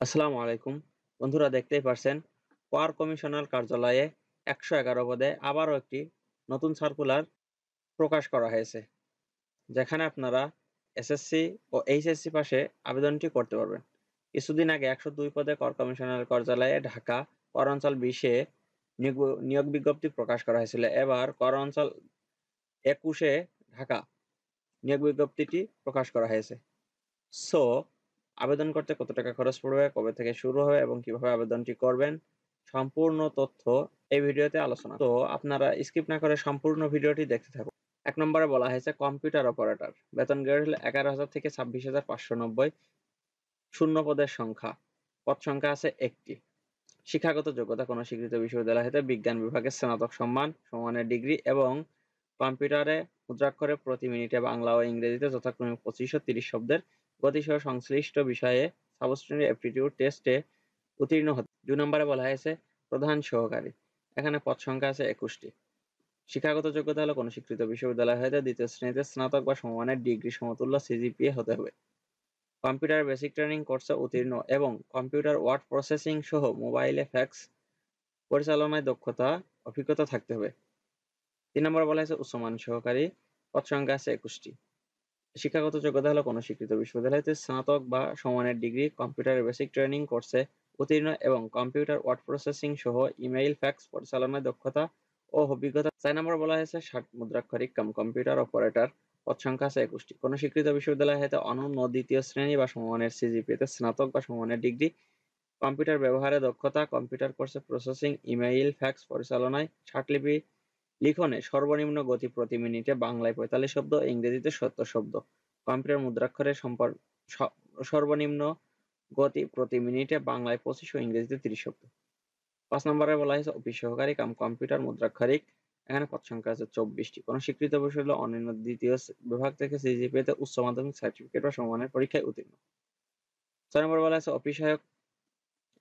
আসসালামু আলাইকুম। বন্ধুরা, দেখতেই পারছেন কর কমিশনার কার্যালয়ে ১১১ পদে আবারও একটি নতুন সার্কুলার প্রকাশ করা হয়েছে, যেখানে আপনারা এসএসসি ও এইচএসসি পাশে আবেদনটি করতে পারবেন। কিছুদিন আগে ১০২ পদে কর কমিশনার কার্যালয়ে ঢাকা কর অঞ্চল ২০-এ নিয়োগ বিজ্ঞপ্তি প্রকাশ করা হয়েছিল। এবার কর অঞ্চল ২১-এ ঢাকা নিয়োগ বিজ্ঞপ্তিটি প্রকাশ করা হয়েছে। সো আবেদন করতে কত টাকা খরচ পড়বে, কবে থেকে শুরু হবে এবং কিভাবে আবেদনটি করবেন, সম্পূর্ণ তথ্য এই ভিডিওতে আলোচনা। তো আপনারা স্কিপ না করে সম্পূর্ণ ভিডিওটি দেখতে থাকুন। ১ নম্বরে বলা হয়েছে কম্পিউটার অপারেটর। বেতন গ্রেড হলো ১১,০০০ থেকে ২৬,৫৯০। শূন্য পদের সংখ্যা, পদ সংখ্যা আছে ১টি। শিক্ষাগত যোগ্যতা কোনো স্বীকৃত বিশ্ববিদ্যালয় হতে বিজ্ঞান বিভাগে স্নাতক সম্মান, সমমানের ডিগ্রি এবং কম্পিউটারে মুদ্রাক্ষরে প্রতি মিনিটে বাংলা ও ইংরেজিতে যথাক্রমে ২৫ ও ৩০ শব্দের গতিসহ সংশ্লিষ্ট বিষয়ে সাবস্ট্যান্ডার্ড অ্যাপটিটিউড টেস্টে উত্তীর্ণ হতে। ২ নম্বরে বলা হয়েছে প্রধান সহকারী। এখানে পদ সংখ্যা আছে ২১টি। শিক্ষাগত যোগ্যতা হলো কোনো স্বীকৃত বিশ্ববিদ্যালয় হতে দ্বিতীয় শ্রেণীতে স্নাতক বা সমমানের ডিগ্রি সমতুল্য সিজিপিএ হতে হবে। কম্পিউটার বেসিক ট্রেনিং কোর্সে উত্তীর্ণ এবং কম্পিউটার ওয়ার্ড প্রসেসিং সহ মোবাইলে ফ্যাক্স পরিচালনায় অভিজ্ঞতা থাকতে হবে। ৩ নম্বরে বলা হয়েছে উচ্চমান সহকারী। পদ সংখ্যা আছে ২১টি। শিক্ষাগত যোগ্যতা হলো কোনো স্বীকৃত বিশ্ববিদ্যালয় হতে স্নাতক বা সমমানের ডিগ্রি, কম্পিউটার বেসিক ট্রেনিং কোর্সে উত্তীর্ণ এবং কম্পিউটার ওয়ার্ড প্রসেসিং সহ ইমেইল ফ্যাক্স পরিচালনায় দক্ষতা ও অভিজ্ঞতা। ৪ নম্বরে বলা হয়েছে ষাট মুদ্রাক্ষরিক কম্পিউটার অপারেটর। পদ সংখ্যা আছে ২১টি। কোনো স্বীকৃত বিশ্ববিদ্যালয় হতে অনন্য দ্বিতীয় শ্রেণী বা সমমানের সিজিপিএতে স্নাতক বা সমমানের ডিগ্রি, কম্পিউটার ব্যবহারে দক্ষতা, কম্পিউটার কোর্সে প্রসেসিং, ইমেইল ফ্যাক্স পরিচালনায়, ষাটলিপি লিখনে সর্বনিম্ন গতি প্রতি মিনিটে বাংলায় ৪৫ শব্দ, ইংরেজিতে ৭০ শব্দ। কম্পিউটার মুদ্রাক্ষরে সর্বনিম্ন গতি প্রতি মিনিটে বাংলায় ২৫ ও ইংরেজিতে ৩০ শব্দ। ৫ নম্বরে বলা হয়েছে অফিস সহকারী কম্পিউটার মুদ্রাক্ষরিক। এখানে পদ সংখ্যা আছে ২৪টি। কোনো স্বীকৃত বিশ্ববিদ্যালয় অন্যান্য দ্বিতীয় বিভাগ থেকে সিজিপিএতে উচ্চ মাধ্যমিক সার্টিফিকেট বা সমমানের পরীক্ষায় উত্তীর্ণ। ৬ নম্বরে বলা হয়েছে অফিস সহায়ক।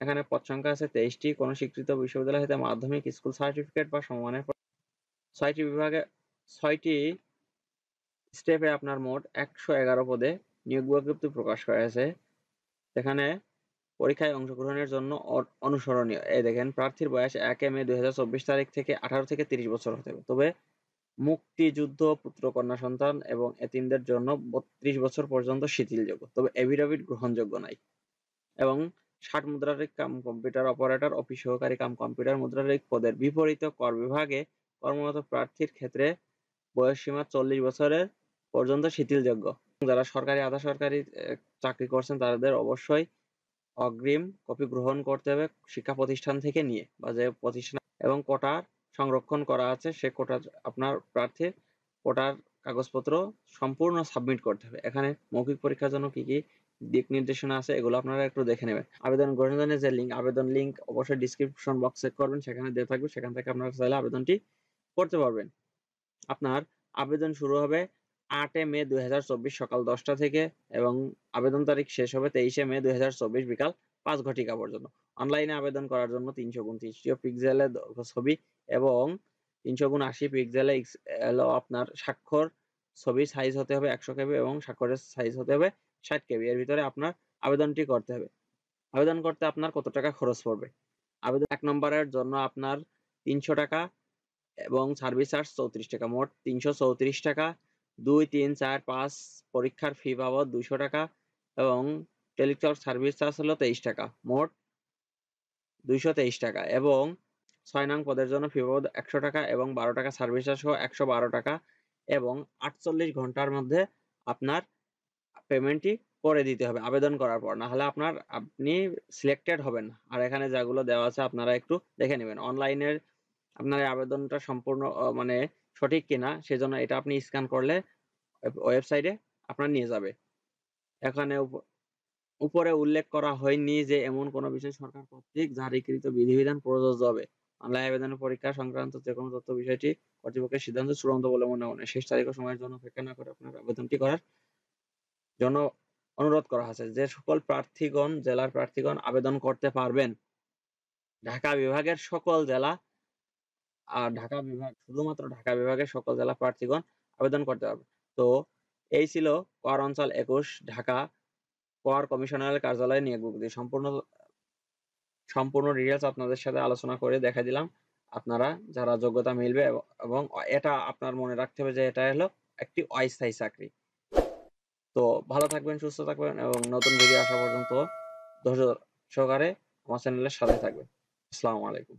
এখানে পদ সংখ্যা আছে ২৩টি। কোনো স্বীকৃত বিশ্ববিদ্যালয় হতে মাধ্যমিক স্কুল সার্টিফিকেট বা সমমানের ৬টি বিভাগে ৬টি স্টেপে আপনার মোট ১১১ পদে নিয়োগ বিজ্ঞপ্তি প্রকাশ করা হয়েছে। এখানে পরীক্ষায় অংশগ্রহণের জন্য অনুসরণীয়। এই দেখেন, প্রার্থীর বয়স ১ মে ২০২৪ তারিখ থেকে ১৮ থেকে ৩০ বছর হতে হবে। তবে মুক্তিযুদ্ধ, পুত্র-কন্যা সন্তান এবং এতিমদের জন্য ৩২ বছর পর্যন্ত শিথিলযোগ্য। তবে এফিডেভিট গ্রহণযোগ্য নাই। এবং ৬০ মুদ্রাক্ষরিক কম্পিউটার অপারেটর, অফিস সহকারী কম্পিউটার মুদ্রাক্ষরিক পদের বিপরীতে কর বিভাগে কর্মরত প্রার্থীর ক্ষেত্রে বয়সসীমা ৪০ বছরের পর্যন্ত শিথিলযোগ্য। যারা সরকারি, আধা সরকারি চাকরি করছেন তাদের অবশ্যই অগ্রিম কপি গ্রহণ করতে হবে শিক্ষা প্রতিষ্ঠান থেকে নিয়ে, বা যে প্রতিষ্ঠান, এবং কোটার সংরক্ষণ করা আছে সে কোটার আপনার প্রার্থীর কোটার কাগজপত্র সম্পূর্ণ সাবমিট করতে হবে। এখানে মৌখিক পরীক্ষার জন্য কি কি দিক নির্দেশনা আছে এগুলো আপনারা একটু দেখে নেবেন। আবেদন গ্রহণের যে আবেদন লিঙ্ক অবশ্যই ডিসক্রিপশন বক্স চেক করবেন, সেখানে দেওয়া থাকবে, সেখান থেকে আপনারা চাইলে আবেদনটি করতে পারবেন। আপনার আবেদন শুরু হবে ৮ মে ২০২৪ সকাল ১০টা থেকে এবং আবেদন তারিখ শেষ হবে ২৩ মে ২০২৪ বিকাল ৫ ঘটিকা পর্যন্ত। অনলাইনে আবেদন করার জন্য ৩৩০ পিক্সেলে ছবি এবং ৩৮০ পিক্সেলে আপনার স্বাক্ষর ছবি সাইজ হতে হবে ১০০ কেবি এবং স্বাক্ষরের সাইজ হতে হবে ৬০ কেবি। এর ভিতরে আপনার আবেদনটি করতে হবে। আবেদন করতে আপনার কত টাকা খরচ পড়বে? আবেদন ১ নম্বরের জন্য আপনার ৩০০ টাকা এবং সার্ভিস চার্জ ৩৪ টাকা, মোট ৩৩৪ টাকা। ২, ৩, ৪, ৫ পরীক্ষার ফি বাবদ ২০০ টাকা এবং টেলিটক সার্ভিস চার্জ হলো ২৩ টাকা, মোট ২২৩ টাকা। এবং ৬ নং পদের জন্য ফি বাবদ ১০০ টাকা এবং ১২ টাকা সার্ভিস চার্জ সহ ১১২ টাকা এবং ৪৮ ঘন্টার মধ্যে আপনার পেমেন্টটি করে দিতে হবে আবেদন করার পর, না হলে আপনি সিলেক্টেড হবেন না। আর এখানে যেগুলো দেওয়া আছে আপনারা একটু দেখে নেবেন। অনলাইনের আপনার এই আবেদনটা সম্পূর্ণ মানে সঠিক কিনা সেজন্য এটা আপনি স্ক্যান করলে ওয়েবসাইটে আপনার নিয়ে যাবে। এখানে উপরে উল্লেখ করা হয়নি যে এমন কোনো বিষয় সরকার কর্তৃক জারিকৃত বিধিবিধান প্রযোজ্য হবে। অনলাইন আবেদনের পরীক্ষা সংক্রান্ত যে কোনো তথ্য বিষয়টি কর্তৃপক্ষের সিদ্ধান্ত চূড়ান্ত বলে মনে হয়। শেষ তারিখ ও সময়ের জন্য অপেক্ষা না করে আপনার আবেদনটি করার জন্য অনুরোধ করা হয়েছে। যে সকল প্রার্থীগণ, জেলার প্রার্থীগণ আবেদন করতে পারবেন, ঢাকা বিভাগের সকল জেলা আর ঢাকা বিভাগ, শুধুমাত্র ঢাকা বিভাগের সকল জেলা প্রার্থীগণ আবেদন করতে পারবে। তো এই ছিল কর অঞ্চল ২১ ঢাকা কর কমিশনারের কার্যালয়ে নিয়োগ বিজ্ঞপ্তি সম্পূর্ণ ডিটেইলস আপনাদের সাথে আলোচনা করে দেখা দিলাম। আপনারা যারা যোগ্যতা মিলবে এবং এটা আপনার মনে রাখতে হবে যে এটা হলো একটি অস্থায়ী চাকরি। তো ভালো থাকবেন, সুস্থ থাকবেন এবং নতুন ভিডিও আসা পর্যন্ত ধৈর্য সহকারে আমার চ্যানেলের সাথে থাকবেন। আসসালামু আলাইকুম।